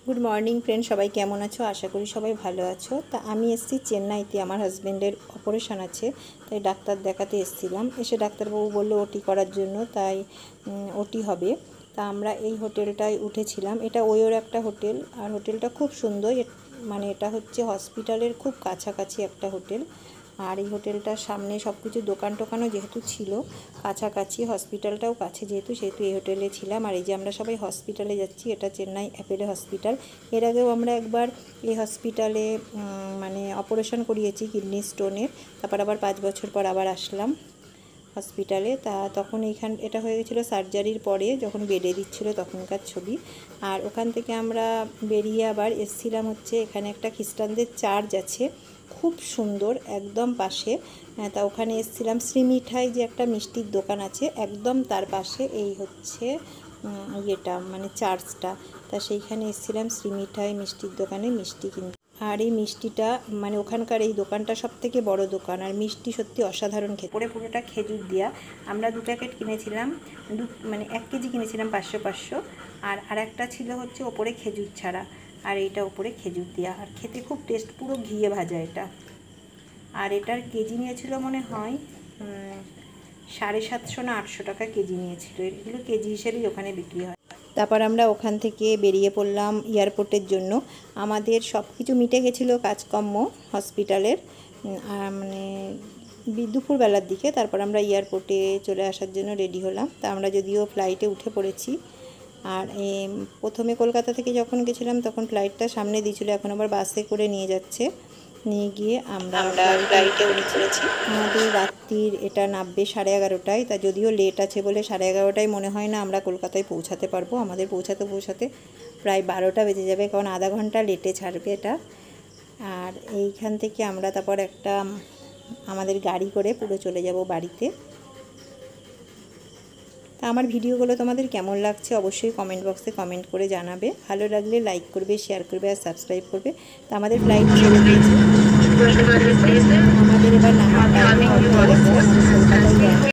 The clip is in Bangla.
गुड मर्निंग फ्रेंड सबाई केमन आछो आशा करी सबाई भालो आछो। ता आमी एसेछि चेन्नाईते आमार हाजबेंडेर अपारेशन आछे ताई डाक्तार देखाते एसेछिलाम। एसे डाक्तारबाबू बोललो ओटी करार जोन्नो ताई ओटी होबे। ता आमरा एई होटेलटाय उठेछिलाम। एटा ओयोर एकटा होटेल और होटेलटा खूब सुंदर माने एटा होच्छे हस्पिटालेर खूब काछाकाछि एकटा होटेल। और ये होटेलटार सामने सबकिछु दोकान टोकानो जेहेतु छिलो काछाकाछि हस्पिटालटाओ काछे जेहेतु सेहेतु ये होटेले छिलाम। और ये जे आमरा सबाई हस्पिटाले जाচ্ছি এটা চেন্নাই অ্যাপোলো হসপিটাল। এর আগেও আমরা একবার এই হসপিটালে মানে অপারেশন করিয়েছি কিডনি স্টোনের। তারপর আবার 5 বছর পর আবার আসলাম হসপিটালে। তখন এইখান এটা হয়ে গেছিলো সার্জারির পরে যখন বেডে দিচ্ছিল তখনকার ছবি। আর ওখান থেকে আমরা বেরিয়ে আবার এসেছিলাম হচ্ছে এখানে একটা খ্রিস্টানদের চার্চ আছে খুব সুন্দর একদম পাশে। তা ওখানে এসেছিলাম শ্রীমিঠাই যে একটা মিষ্টির দোকান আছে একদম তার পাশে এই হচ্ছে ইয়েটা মানে চার্চটা। তা সেইখানে এসেছিলাম শ্রীমিঠাই মিষ্টির দোকানে মিষ্টি কিনতে। আর এই মিষ্টিটা মানে ওখানকার এই দোকানটা সবথেকে বড় দোকান আর মিষ্টি সত্যি অসাধারণ খেতে। পরে পুরোটা খেজুর দিয়া আমরা 2 প্যাকেট কিনেছিলাম মানে 1 কেজি কিনেছিলাম 500 আর একটা ছিল হচ্ছে ওপরে খেজুর ছাড়া আর এইটা ওপরে খেজুর দিয়া। আর খেতে খুব টেস্ট পুরো ঘিয়ে ভাজা এটা। আর এটার কেজি নিয়েছিল মনে হয় 750 না 800 টাকা কেজি নিয়েছিল। এগুলো কেজি হিসেবেই ওখানে বিক্রি হয়। তারপর আমরা ওখান থেকে বেরিয়ে পড়লাম এয়ারপোর্টের জন্য। আমাদের সব কিছু মিটে গেছিলো কাজকর্ম হসপিটালের মানে দুপুরবেলার দিকে। তারপর আমরা এয়ারপোর্টে চলে আসার জন্য রেডি হলাম। তা আমরা যদিও ফ্লাইটে উঠে পড়েছি। আর প্রথমে কলকাতা থেকে যখন গেছিলাম তখন ফ্লাইটটা সামনে দিয়েছিল, এখন আবার বাসে করে নিয়ে যাচ্ছে। নিয়ে গিয়ে আমরা ফ্লাইটে উঠে পড়েছি। আমাদের রাত্রির এটা নামবে 11:30টায়। তা যদিও লেট আছে বলে 11:30টায় মনে হয় না আমরা কলকাতায় পৌঁছাতে পারবো। আমাদের পৌঁছাতে প্রায় 12টা বেজে যাবে, কারণ আধা ঘন্টা লেটে ছাড়বে এটা। আর এইখান থেকে আমরা তারপর একটা আমাদের গাড়ি করে পুরো চলে যাব বাড়িতে। তা আমার ভিডিওগুলো তোমাদের কেমন লাগছে অবশ্যই কমেন্ট বক্সে কমেন্ট করে জানাবে। ভালো লাগলে লাইক করবে, শেয়ার করবে আর সাবস্ক্রাইব করবে। তা আমাদের ফ্লাইট ছেড়ে দিয়েছে, আমাদের এবার নামার টাইম হয়ে গেছে।